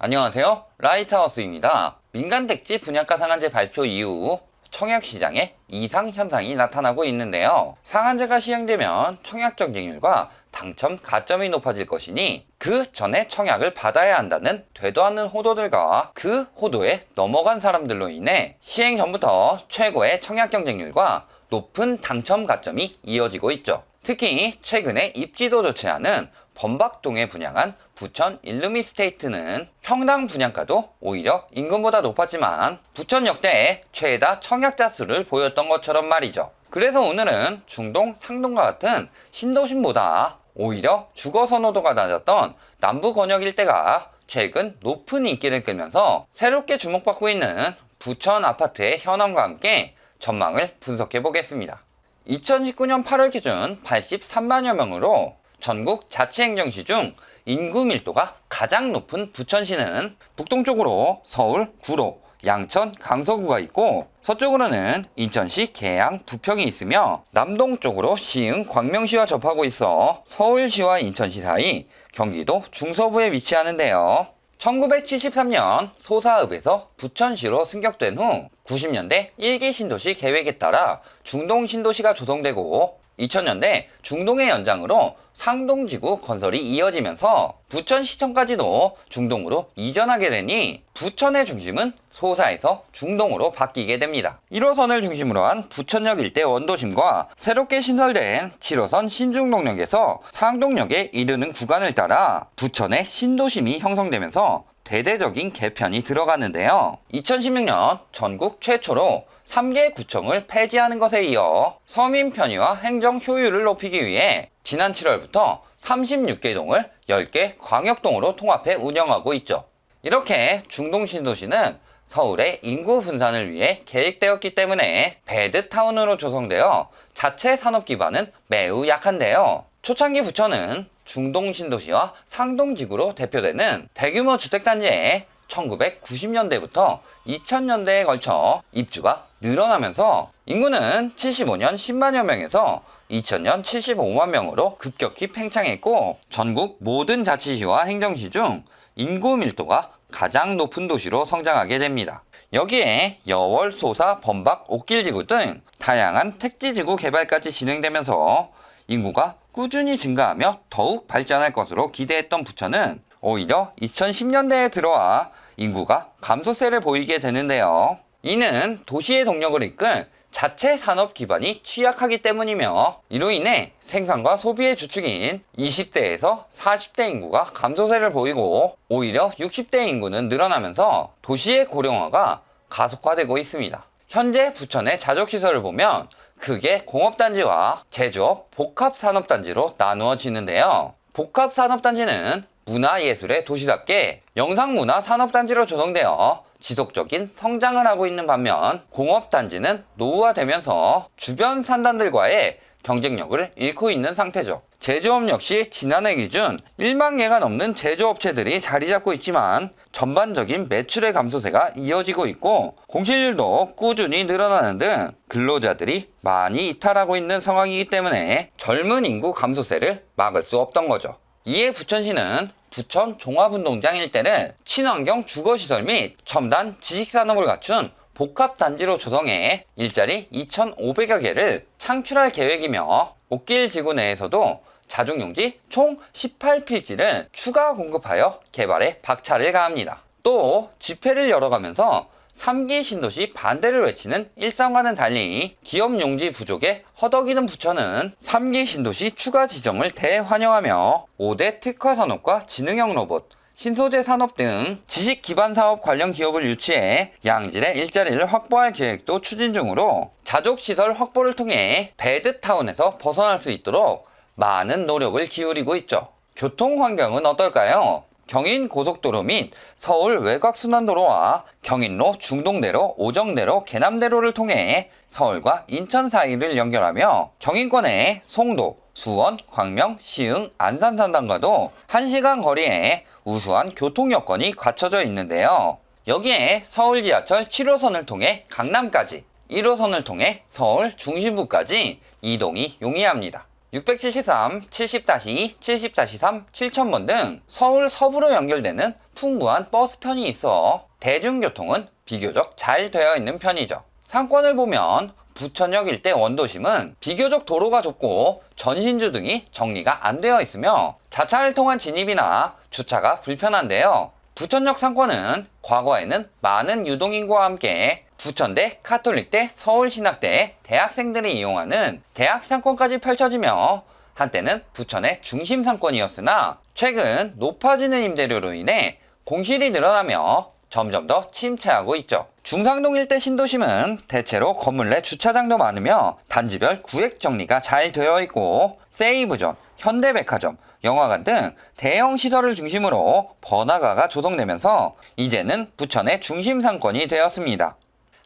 안녕하세요. 라이트하우스입니다. 민간택지 분양가 상한제 발표 이후 청약시장에 이상 현상이 나타나고 있는데요. 상한제가 시행되면 청약 경쟁률과 당첨 가점이 높아질 것이니 그 전에 청약을 받아야 한다는 되도 않는 호도들과 그 호도에 넘어간 사람들로 인해 시행 전부터 최고의 청약 경쟁률과 높은 당첨 가점이 이어지고 있죠. 특히 최근에 입지도 좋지 않은 범박동에 분양한 부천 일루미스테이트는 평당 분양가도 오히려 임금보다 높았지만 부천 역대 최다 청약자 수를 보였던 것처럼 말이죠. 그래서 오늘은 중동, 상동과 같은 신도심보다 오히려 주거 선호도가 낮았던 남부 권역 일대가 최근 높은 인기를 끌면서 새롭게 주목받고 있는 부천 아파트의 현황과 함께 전망을 분석해 보겠습니다. 2019년 8월 기준 83만여 명으로 전국 자치행정시 중 인구 밀도가 가장 높은 부천시는 북동쪽으로 서울, 구로, 양천, 강서구가 있고 서쪽으로는 인천시, 계양, 부평이 있으며 남동쪽으로 시흥, 광명시와 접하고 있어 서울시와 인천시 사이 경기도 중서부에 위치하는데요. 1973년 소사읍에서 부천시로 승격된 후 90년대 1기 신도시 계획에 따라 중동 신도시가 조성되고 2000년대 중동의 연장으로 상동지구 건설이 이어지면서 부천시청까지도 중동으로 이전하게 되니 부천의 중심은 소사에서 중동으로 바뀌게 됩니다. 1호선을 중심으로 한 부천역 일대 원도심과 새롭게 신설된 7호선 신중동역에서 상동역에 이르는 구간을 따라 부천의 신도심이 형성되면서 대대적인 개편이 들어갔는데요. 2016년 전국 최초로 3개 구청을 폐지하는 것에 이어 서민 편의와 행정 효율을 높이기 위해 지난 7월부터 36개 동을 10개 광역동으로 통합해 운영하고 있죠. 이렇게 중동 신도시는 서울의 인구 분산을 위해 계획되었기 때문에 배드타운으로 조성되어 자체 산업 기반은 매우 약한데요. 초창기 부천은 중동 신도시와 상동지구로 대표되는 대규모 주택단지에 1990년대부터 2000년대에 걸쳐 입주가 늘어나면서 인구는 75년 10만여 명에서 2000년 75만 명으로 급격히 팽창했고 전국 모든 자치시와 행정시 중 인구 밀도가 가장 높은 도시로 성장하게 됩니다. 여기에 여월, 소사, 범박, 옥길지구 등 다양한 택지지구 개발까지 진행되면서 인구가 꾸준히 증가하며 더욱 발전할 것으로 기대했던 부천은 오히려 2010년대에 들어와 인구가 감소세를 보이게 되는데요. 이는 도시의 동력을 이끌 자체 산업 기반이 취약하기 때문이며 이로 인해 생산과 소비의 주축인 20대에서 40대 인구가 감소세를 보이고 오히려 60대 인구는 늘어나면서 도시의 고령화가 가속화되고 있습니다. 현재 부천의 자족시설을 보면 크게 공업단지와 제조업, 복합산업단지로 나누어지는데요. 복합산업단지는 문화예술의 도시답게 영상문화산업단지로 조성되어 지속적인 성장을 하고 있는 반면 공업단지는 노후화되면서 주변 산단들과의 경쟁력을 잃고 있는 상태죠. 제조업 역시 지난해 기준 1만 개가 넘는 제조업체들이 자리 잡고 있지만 전반적인 매출의 감소세가 이어지고 있고 공실률도 꾸준히 늘어나는 등 근로자들이 많이 이탈하고 있는 상황이기 때문에 젊은 인구 감소세를 막을 수 없던 거죠. 이에 부천시는 부천 종합운동장 일대를 친환경 주거시설 및 첨단 지식산업을 갖춘 복합단지로 조성해 일자리 2,500여 개를 창출할 계획이며 옥길 지구 내에서도 자중용지 총 18필지를 추가 공급하여 개발에 박차를 가합니다. 또 집회를 열어가면서 3기 신도시 반대를 외치는 일상과는 달리 기업 용지 부족에 허덕이는 부천은 3기 신도시 추가 지정을 대환영하며 5대 특화 산업과 지능형 로봇, 신소재 산업 등 지식 기반 사업 관련 기업을 유치해 양질의 일자리를 확보할 계획도 추진 중으로 자족시설 확보를 통해 배드타운에서 벗어날 수 있도록 많은 노력을 기울이고 있죠. 교통 환경은 어떨까요? 경인 고속도로 및 서울 외곽순환도로와 경인로, 중동대로, 오정대로, 계남대로를 통해 서울과 인천 사이를 연결하며 경인권의 송도, 수원, 광명, 시흥, 안산 산단과도 1시간 거리에 우수한 교통 여건이 갖춰져 있는데요. 여기에 서울 지하철 7호선을 통해 강남까지, 1호선을 통해 서울 중심부까지 이동이 용이합니다. 673, 70-2, 70-3, 7000번 등 서울 서부로 연결되는 풍부한 버스편이 있어 대중교통은 비교적 잘 되어 있는 편이죠. 상권을 보면 부천역 일대 원도심은 비교적 도로가 좁고 전신주 등이 정리가 안 되어 있으며 자차를 통한 진입이나 주차가 불편한데요. 부천역 상권은 과거에는 많은 유동인구와 함께 부천대, 카톨릭대, 서울신학대 대학생들이 이용하는 대학 상권까지 펼쳐지며 한때는 부천의 중심 상권이었으나 최근 높아지는 임대료로 인해 공실이 늘어나며 점점 더 침체하고 있죠. 중상동 일대 신도심은 대체로 건물 내 주차장도 많으며 단지별 구획 정리가 잘 되어 있고 세이브존, 현대백화점, 영화관 등 대형 시설을 중심으로 번화가가 조성되면서 이제는 부천의 중심 상권이 되었습니다.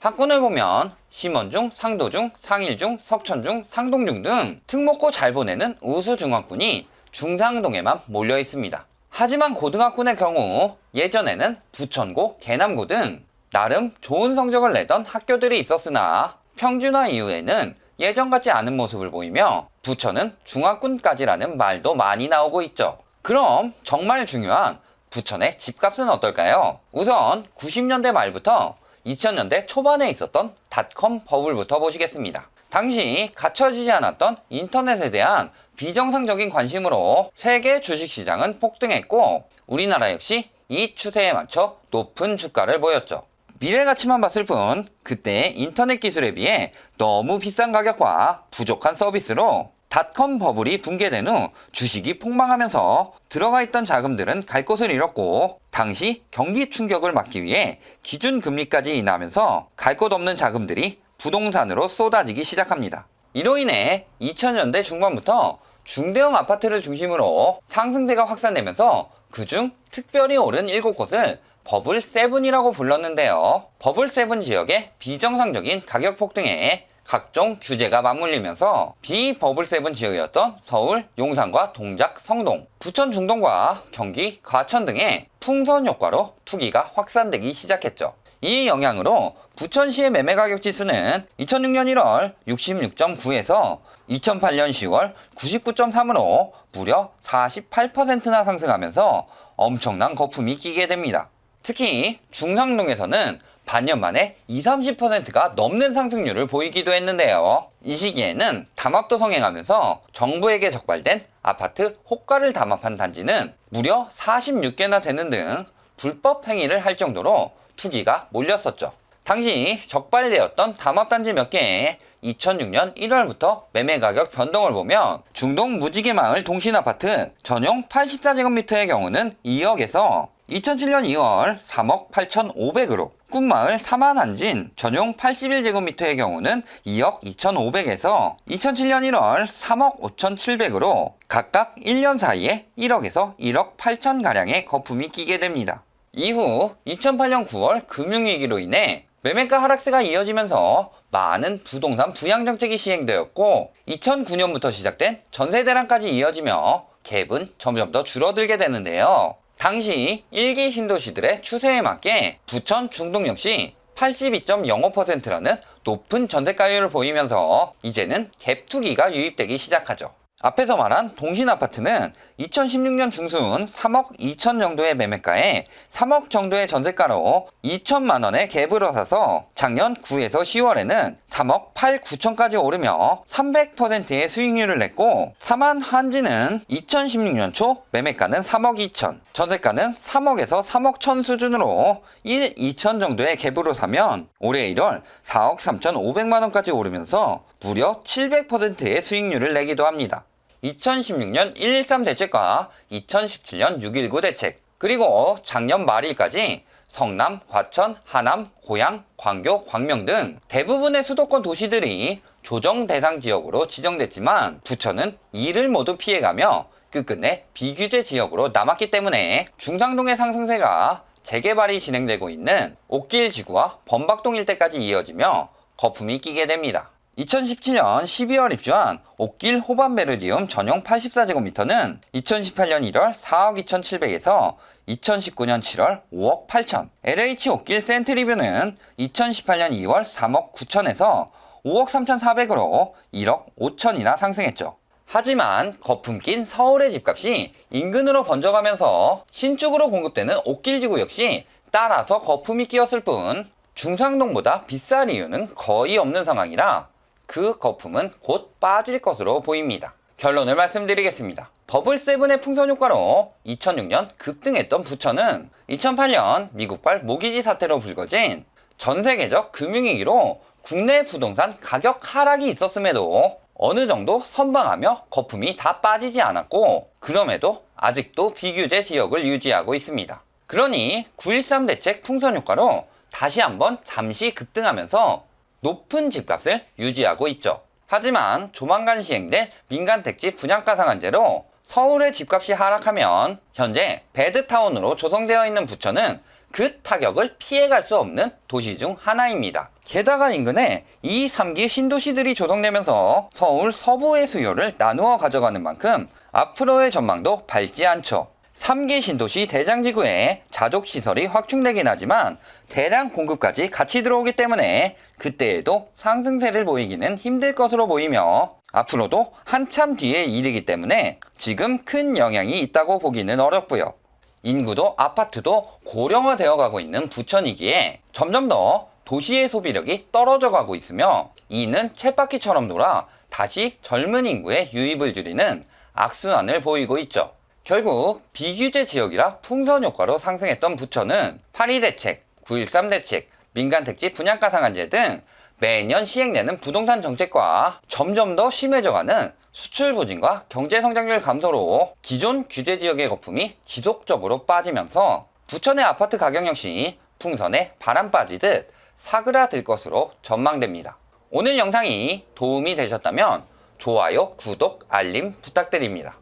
학군을 보면 심원중, 상도중, 상일중, 석천중, 상동중 등 특목고 잘 보내는 우수 중학군이 중상동에만 몰려 있습니다. 하지만 고등학군의 경우 예전에는 부천고, 계남고 등 나름 좋은 성적을 내던 학교들이 있었으나 평준화 이후에는 예전 같지 않은 모습을 보이며 부천은 중학군까지라는 말도 많이 나오고 있죠. 그럼 정말 중요한 부천의 집값은 어떨까요? 우선 90년대 말부터 2000년대 초반에 있었던 닷컴 버블부터 보시겠습니다. 당시 갖춰지지 않았던 인터넷에 대한 비정상적인 관심으로 세계 주식시장은 폭등했고 우리나라 역시 이 추세에 맞춰 높은 주가를 보였죠. 미래가치만 봤을 뿐 그때의 인터넷 기술에 비해 너무 비싼 가격과 부족한 서비스로 닷컴 버블이 붕괴된 후 주식이 폭망하면서 들어가 있던 자금들은 갈 곳을 잃었고 당시 경기 충격을 막기 위해 기준금리까지 인하하면서 갈 곳 없는 자금들이 부동산으로 쏟아지기 시작합니다. 이로 인해 2000년대 중반부터 중대형 아파트를 중심으로 상승세가 확산되면서 그중 특별히 오른 7곳을 버블7이라고 불렀는데요. 버블7 지역의 비정상적인 가격 폭등에 각종 규제가 맞물리면서 비버블7 지역이었던 서울, 용산과 동작, 성동, 부천 중동과 경기, 과천 등의 풍선 효과로 투기가 확산되기 시작했죠. 이 영향으로 부천시의 매매가격 지수는 2006년 1월 66.9에서 2008년 10월 99.3으로 무려 48%나 상승하면서 엄청난 거품이 끼게 됩니다. 특히 중상동에서는 반년 만에 20-30%가 넘는 상승률을 보이기도 했는데요. 이 시기에는 담합도 성행하면서 정부에게 적발된 아파트 호가를 담합한 단지는 무려 46개나 되는 등 불법 행위를 할 정도로 투기가 몰렸었죠. 당시 적발되었던 담합단지 몇 개의 2006년 1월부터 매매가격 변동을 보면 중동 무지개마을 동신아파트 전용 84제곱미터의 경우는 2억에서 2007년 2월 3억 8,500으로 꿈마을 사만한진 전용 81제곱미터의 경우는 2억 2,500에서 2007년 1월 3억 5,700으로 각각 1년 사이에 1억에서 1억 8천가량의 거품이 끼게 됩니다. 이후 2008년 9월 금융위기로 인해 매매가 하락세가 이어지면서 많은 부동산 부양정책이 시행되었고 2009년부터 시작된 전세대란까지 이어지며 갭은 점점 더 줄어들게 되는데요. 당시 1기 신도시들의 추세에 맞게 부천 중동 역시 82.05%라는 높은 전세가율을 보이면서 이제는 갭 투기가 유입되기 시작하죠. 앞에서 말한 동신아파트는 2016년 중순 3억 2천 정도의 매매가에 3억 정도의 전세가로 2천만 원의 갭으로 사서 작년 9에서 10월에는 3억 8, 9천까지 오르며 300%의 수익률을 냈고 사만한지는 2016년 초 매매가는 3억 2천, 전세가는 3억에서 3억 1천 수준으로 1, 2천 정도의 갭으로 사면 올해 1월 4억 3천5백만 원까지 오르면서 무려 700%의 수익률을 내기도 합니다. 2016년 113 대책과 2017년 619 대책, 그리고 작년 말일까지 성남, 과천, 하남, 고양, 광교, 광명 등 대부분의 수도권 도시들이 조정 대상 지역으로 지정됐지만 부천은 이를 모두 피해가며 끝끝내 비규제 지역으로 남았기 때문에 중상동의 상승세가 재개발이 진행되고 있는 옥길 지구와 범박동 일대까지 이어지며 거품이 끼게 됩니다. 2017년 12월 입주한 옥길 호반베르디움 전용 84제곱미터는 2018년 1월 4억 2,700에서 2019년 7월 5억 8천, LH 옥길 센트리뷰는 2018년 2월 3억 9천에서 5억 3,400으로 1억 5천이나 상승했죠. 하지만 거품 낀 서울의 집값이 인근으로 번져가면서 신축으로 공급되는 옥길지구 역시 따라서 거품이 끼었을 뿐 중상동보다 비쌀 이유는 거의 없는 상황이라 그 거품은 곧 빠질 것으로 보입니다. 결론을 말씀드리겠습니다. 버블7의 풍선 효과로 2006년 급등했던 부천은 2008년 미국발 모기지 사태로 불거진 전 세계적 금융위기로 국내 부동산 가격 하락이 있었음에도 어느 정도 선방하며 거품이 다 빠지지 않았고 그럼에도 아직도 비규제 지역을 유지하고 있습니다. 그러니 9.13 대책 풍선 효과로 다시 한번 잠시 급등하면서 높은 집값을 유지하고 있죠. 하지만 조만간 시행될 민간택지 분양가 상한제로 서울의 집값이 하락하면 현재 배드타운으로 조성되어 있는 부천은 그 타격을 피해갈 수 없는 도시 중 하나입니다. 게다가 인근에 2, 3기 신도시들이 조성되면서 서울 서부의 수요를 나누어 가져가는 만큼 앞으로의 전망도 밝지 않죠. 3기 신도시 대장지구에 자족시설이 확충되긴 하지만 대량 공급까지 같이 들어오기 때문에 그때에도 상승세를 보이기는 힘들 것으로 보이며 앞으로도 한참 뒤의 일이기 때문에 지금 큰 영향이 있다고 보기는 어렵고요. 인구도 아파트도 고령화되어 가고 있는 부천이기에 점점 더 도시의 소비력이 떨어져 가고 있으며 이는 쳇바퀴처럼 돌아 다시 젊은 인구의 유입을 줄이는 악순환을 보이고 있죠. 결국 비규제 지역이라 풍선 효과로 상승했던 부천은 8.2 대책, 9.13 대책, 민간택지 분양가 상한제 등 매년 시행되는 부동산 정책과 점점 더 심해져가는 수출 부진과 경제 성장률 감소로 기존 규제 지역의 거품이 지속적으로 빠지면서 부천의 아파트 가격 역시 풍선에 바람 빠지듯 사그라들 것으로 전망됩니다. 오늘 영상이 도움이 되셨다면 좋아요, 구독, 알림 부탁드립니다.